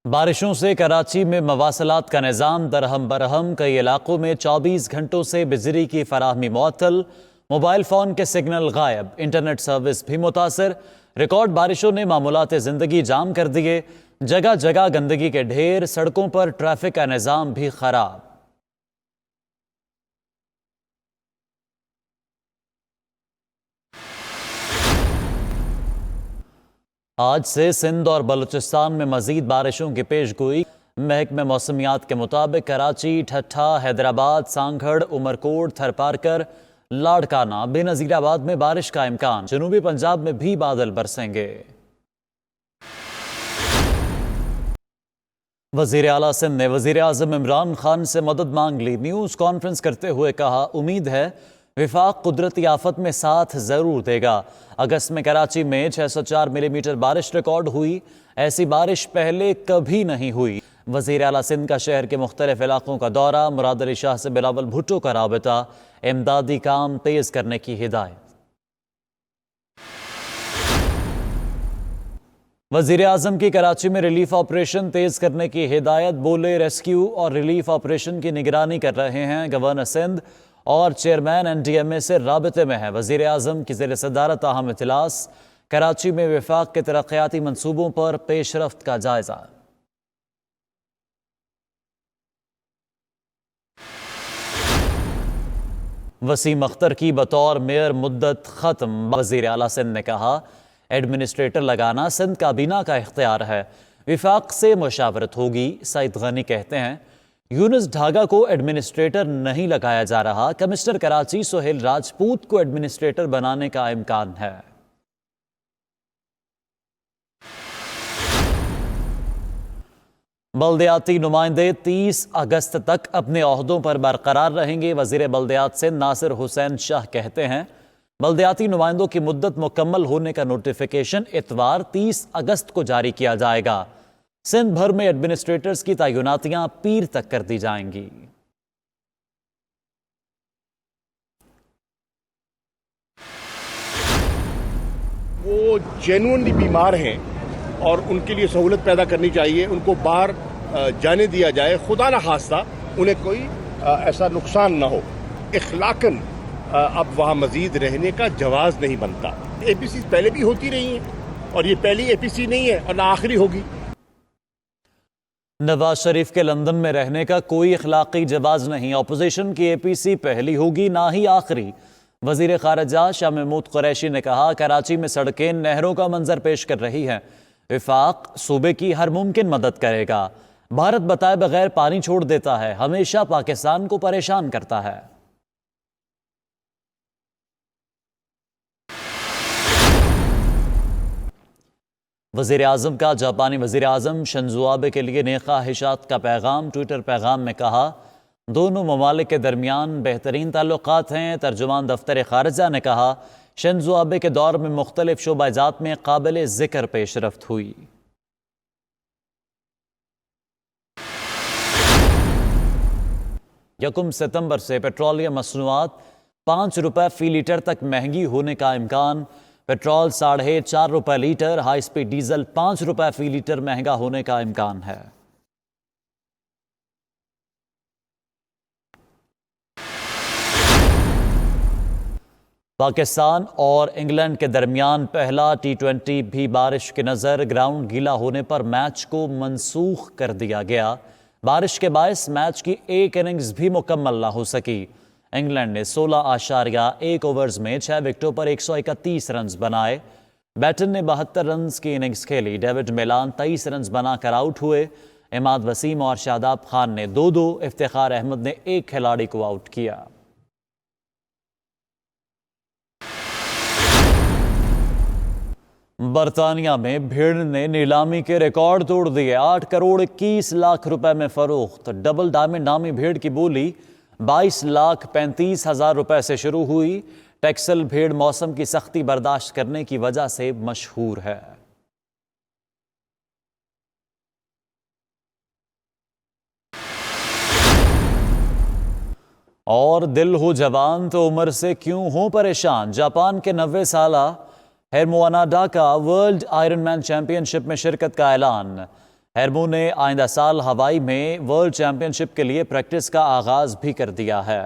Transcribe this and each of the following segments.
बारिशों से कराची में मवासलात का निज़ाम दरहम बरहम। कई इलाकों में 24 घंटों से बिजली की फराहमी मुअत्तल। मोबाइल फ़ोन के सिग्नल गायब, इंटरनेट सर्विस भी मुतासर। रिकॉर्ड बारिशों ने मामूलात ज़िंदगी जाम कर दिए। जगह जगह गंदगी के ढेर, सड़कों पर ट्रैफिक का निज़ाम भी खराब। आज से सिंध और बलूचिस्तान में मजीद बारिशों की पेशगोई। महकमे मौसमियात के मुताबिक कराची, ठट्ठा, हैदराबाद, सांगड़, उमरकोट, थरपारकर, लाड़काना, बेनजीराबाद में बारिश का इम्कान। जनूबी पंजाब में भी बादल बरसेंगे। वजीर आला सिंध ने वजीर आजम इमरान खान से मदद मांग ली। न्यूज़ कॉन्फ्रेंस करते हुए कहा, उम्मीद है विफाक कुदरती आफत में साथ जरूर देगा। अगस्त में कराची में 604 मिलीमीटर बारिश रिकॉर्ड हुई। ऐसी बारिश पहले कभी नहीं हुई। वजीर आला सिंध का शहर के मुख्तलिफ इलाकों का दौरा। मुराद अली शाह से बिलावल भुट्टो का राबता। इमदादी काम तेज करने की हिदायत। वजीर आजम की कराची में रिलीफ ऑपरेशन तेज करने की हिदायत। बोले, रेस्क्यू और रिलीफ ऑपरेशन की निगरानी कर रहे हैं। गवर्नर सिंध और चेयरमैन NDMA से राबते में है। वजीर आजम की ज़ेर सदारत अहम इजलास। कराची में विफाक के तरक्याती मनसूबों पर पेशरफ्त का जायजा। वसीम अख्तर की बतौर मेयर मुद्दत खत्म। वजीर आला सिंध ने कहा, एडमिनिस्ट्रेटर लगाना सिंध काबीना का इख्तियार है, विफाक से मुशावरत होगी। सईद गनी कहते हैं, यूनुस ढागा को एडमिनिस्ट्रेटर नहीं लगाया जा रहा। कमिश्नर कराची सोहेल राजपूत को एडमिनिस्ट्रेटर बनाने का इम्कान है। बल्दियाती नुमाइंदे 30 अगस्त तक अपने ओहदों पर बरकरार रहेंगे। वजीर बल्दियात से नासिर हुसैन शाह कहते हैं, बल्दियाती नुमाइंदों की मुद्दत मुकम्मल होने का नोटिफिकेशन इतवार 30 अगस्त को जारी किया जाएगा। सिंध भर में एडमिनिस्ट्रेटर्स की तैनातियां पीर तक कर दी जाएंगी। वो जेन्युइनली बीमार हैं और उनके लिए सहूलत पैदा करनी चाहिए। उनको बाहर जाने दिया जाए, खुदा न खास्ता उन्हें कोई ऐसा नुकसान ना हो। इखलाकन अब वहाँ मजीद रहने का जवाज नहीं बनता। APC पहले भी होती रही हैं और ये पहली APC नहीं है और ना आखिरी होगी। नवाज शरीफ के लंदन में रहने का कोई इखलाकी जवाज नहीं। अपोजिशन की APC पहली होगी, ना ही आखिरी। वजीर खारजा शाह महमूद कुरैशी ने कहा, कराची में सड़कें नहरों का मंजर पेश कर रही हैं। विफाक सूबे की हर मुमकिन मदद करेगा। भारत बताए बगैर पानी छोड़ देता है, हमेशा पाकिस्तान को परेशान करता है। वज़ीर आज़म का जापानी वज़ीर आज़म शिंजो आबे के लिए नेक ख्वाहिशात का पैगाम। ट्विटर पैगाम में कहा, दोनों ममालिक के दरमियान बेहतरीन ताल्लुकात हैं। तर्जुमान दफ्तर खारजा ने कहा, शिंजो आबे के दौर में मुख्तलिफ शोबाजात में काबिल ज़िक्र पेशरफ्त हुई। यकम सितंबर से पेट्रोलियम मसनूआत 5 रुपये फ़ी लीटर तक महंगी होने का इम्कान। पेट्रोल 4.5 रुपये लीटर, हाई स्पीड डीजल 5 रुपये फ़ी लीटर महंगा होने का इम्कान है। पाकिस्तान और इंग्लैंड के दरमियान पहला T20 भी बारिश की नज़र। ग्राउंड गीला होने पर मैच को मनसूख कर दिया गया। बारिश के बायस मैच की एक इनिंग्स भी मुकम्मल ना हो सकी। इंग्लैंड ने 16.1 ओवर्स में 6 विकेटों पर 131 रन बनाए। बैटन ने 72 रन की इनिंग्स खेली। डेविड मिलान 23 रन बनाकर आउट हुए। इमाद वसीम और शादाब खान ने 2-2, इफ्तिखार अहमद ने एक खिलाड़ी को आउट किया। बरतानिया में भेड़ ने नीलामी के रिकॉर्ड तोड़ दिए। 8 करोड़ 21 लाख रुपए में फरोख्त। डबल डायमंड नामी भेड़ की बोली 22,35,000 रुपए से शुरू हुई। टेक्सल भेड़ मौसम की सख्ती बर्दाश्त करने की वजह से मशहूर है। और दिल हो जवान तो उम्र से क्यों हो परेशान। जापान के 90 साला हेरमोनाडा का वर्ल्ड आयरनमैन चैंपियनशिप में शिरकत का ऐलान। हेरमो ने आइंदा साल हवाई में वर्ल्ड चैंपियनशिप के लिए प्रैक्टिस का आगाज भी कर दिया है।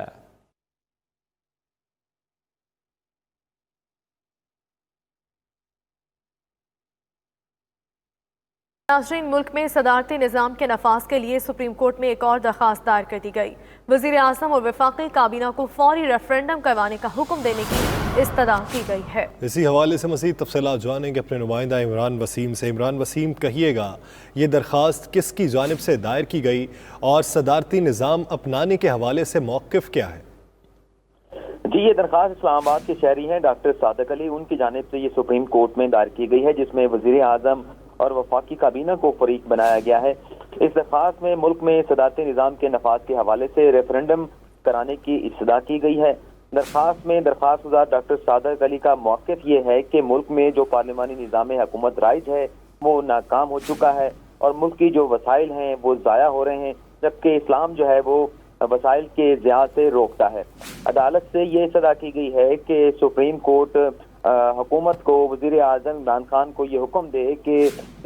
नाज़रीन, मुल्क में सदारती निज़ाम के नफाज के लिए सुप्रीम कोर्ट में एक और दरख्वास्त दायर कर दी गई। वज़ीर आज़म और वफाकी काबीना को फौरी रेफरेंडम करवाने का हुक्म देने की इस्तदा की गई है। इसी हवाले से मज़ीद तफसीलात जानेंगे अपने नुमाइंदा इमरान वसीम से। इमरान वसीम, कहिएगा ये दरख्वास्त किसकी जानिब से दायर की गई और सदारती निज़ाम अपनाने के हवाले से मौक़िफ़ क्या है? जी, ये दरख्वास्त इस्लामाबाद के शहरी हैं डॉक्टर सादक अली, उनकी जानिब से ये सुप्रीम कोर्ट में दायर की गई है, जिसमें वज़ीर आज़म और वफाकी काबीना को फरीक बनाया गया है। इस दरख्वास्त में मुल्क में सदारती निज़ाम के नफाज के हवाले से रेफरेंडम कराने की इस्तदा की गई है। दरख्वास्त में दरख्वास्तगुज़ार डॉक्टर सादक अली का मौक़िफ़ ये है कि मुल्क में जो पार्लिमानी निज़ाम हुकूमत राइज है वो नाकाम हो चुका है और मुल्क की जो वसाइल हैं वो ज़ाया हो रहे हैं, जबकि इस्लाम जो है वो वसाइल के ज़िया से रोकता है। अदालत से ये इस्तदा की गई है कि सुप्रीम कोर्ट हुकूमत को, वज़ीर आज़म इमरान खान को ये हुक्म दे कि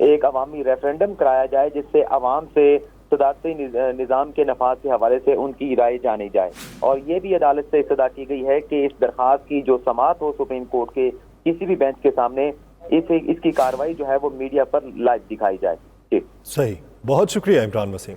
एक अवामी रेफरेंडम कराया जाए जिससे अवाम से सदारती निज़ाम के नफाज के हवाले से उनकी राय जानी जाए। और ये भी अदालत से इस्तदा की गई है कि इस दरख्वास्त की जो समाअत हो सुप्रीम कोर्ट के किसी भी बेंच के सामने, इसकी कार्रवाई जो है वो मीडिया पर लाइव दिखाई जाए। जी सही, बहुत शुक्रिया इमरान वसीम।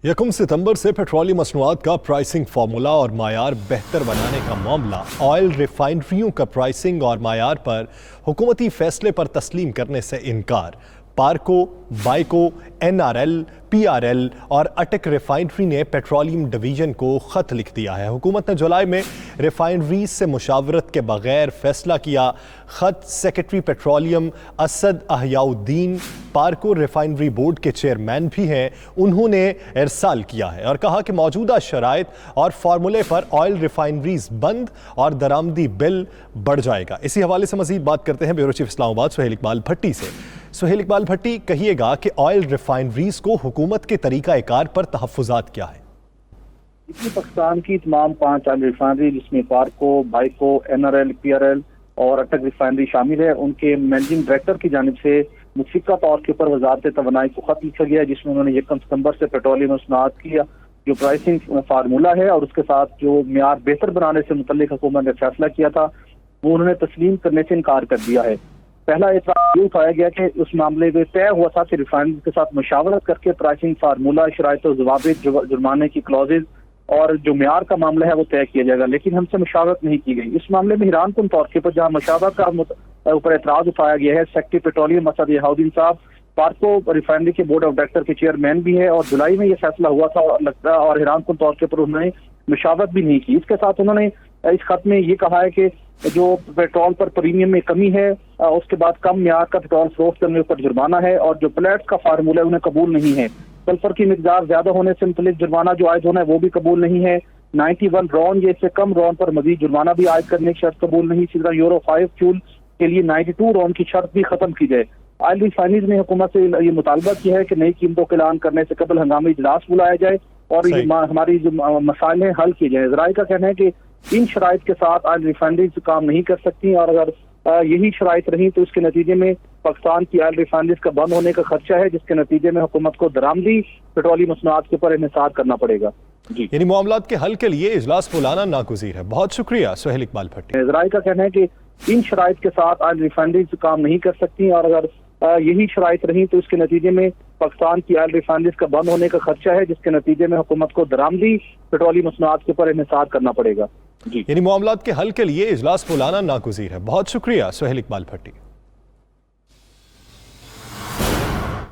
1 सितंबर से पेट्रोलियम मसनूआत का प्राइसिंग फार्मूला और मायार बेहतर बनाने का मामला, ऑयल रिफाइनरियों का प्राइसिंग और मायार पर हुकूमती फैसले पर तस्लीम करने से इनकार। पार्को, बाइको, NRL, PRL और अटक रिफाइनरी ने पेट्रोलियम डिवीजन को ख़त लिख दिया है। हुकूमत ने जुलाई में रिफाइनरीज से मुशावरत के बगैर फैसला किया। ख़त सेक्रेटरी पेट्रोलियम असद अहयाउद्दीन, पार्को रिफाइनरी बोर्ड के चेयरमैन भी हैं, उन्होंने इरसाल किया है और कहा कि मौजूदा शराइत और फार्मूले पर ऑयल रिफाइनरीज बंद और दरामदी बिल बढ़ जाएगा। इसी हवाले से मजीद बात करते हैं ब्यूरो चीफ इस्लामाबाद सुहेल इकबाल भट्टी से। सुहेल इकबाल भट्टी, कहिएगा कि ऑयल रिफाइनरीज को हुकूमत के तरीका कार पर तहफ़्फ़ुज़ात क्या है? इसमें पाकिस्तान की तमाम 5 ऑयल रिफाइनरी जिसमें पार्को, बाइको, NRL, PRL और अटक रिफाइनरी शामिल है, उनके मैनेजिंग डायरेक्टर की जानिब से मुतफ़िका तौर के ऊपर वज़ारत तवानाई को खत लिखा गया, जिसमें उन्होंने 1 सितंबर से पेट्रोलियम मसनूआत की जो प्राइसिंग फार्मूला है और उसके साथ जो मियार बेहतर बनाने से मुतल्लिक हुकूमत ने फैसला किया था वो उन्होंने तस्लीम करने से इनकार कर दिया है। पहला एतराज़ ये उठाया गया कि उस मामले में तय हुआ था कि रिफाइनरी के साथ मुशावरत करके प्राइसिंग फार्मूला, शराइत और ज़वाबित, जुर्माने की क्लॉजेज और जो मियार का मामला है वो तय किया जाएगा, लेकिन हमसे मुशावरत नहीं की गई। इस मामले में हैरानकुन तौर के ऊपर जहाँ मुशावरत का ऊपर एतराज़ उठाया गया है, सेक्रेटरी पेट्रोलियम असद अहयाउद्दीन साहब पार्को रिफाइनरी के बोर्ड ऑफ डायरेक्टर के चेयरमैन भी है और जुलाई में ये फैसला हुआ था और हैरानकुन तौर के ऊपर उन्होंने मुशावरत भी नहीं की। इसके साथ उन्होंने इस खत में ये कहा है कि जो पेट्रोल पर प्रीमियम में कमी है, उसके बाद कम मियार का पेट्रोल फरोख्त करने पर जुर्माना है और जो प्लेट्स का फार्मूला है उन्हें कबूल नहीं है। सल्फर की मिकदार ज्यादा होने से मुतल्लिक जुर्माना जो आयद होना है वो भी कबूल नहीं है। 91 रॉन या इससे कम रॉन पर मजीद जुर्माना भी आयद करने की शर्त कबूल नहीं। इसी तरह यूरो 5 फ्यूल के लिए 92 रॉन की शर्त भी खत्म की जाए। ऑयल रिफाइनरीज ने हुकूमत से ये मुतालबा किया है कि नई कीमतों का ऐलान करने से कबल हंगामी इजलास बुलाया जाए और हमारी जो मसाइल हल किए जाए। ज़राए का कहना है कि इन शराइत के साथ ऑयल रिफाइनरीज काम नहीं कर सकती और अगर यही शराइत रही तो इसके नतीजे में पाकिस्तान की ऑयल रिफाइनरीज का बंद होने का खर्चा है, जिसके नतीजे में हुकूमत को दरामदी पेट्रोलियम मसनूआत के ऊपर इन्हिसार करना पड़ेगा। जी, यानी मामलात के हल के लिए इजलास बुलाना नागुज़ीर है। बहुत शुक्रिया सुहेल इकबाल भट्टी। ज़राए का कहना है कि इन शराइत के साथ ऑयल रिफाइनरीज काम नहीं कर सकती और अगर यही शराइत रही तो इसके नतीजे में पाकिस्तान की ऑयल रिफाइनरीज का बंद होने का खर्चा है, जिसके नतीजे में हुकूमत को दरामदी पेट्रोलियम मसनूआत के ऊपर इन्हिसार करना पड़ेगा। जी, यानी मामलात के हल के लिए इजलास बुलाना नागुज़ीर है। बहुत शुक्रिया सुहेल इकबाल भट्टी।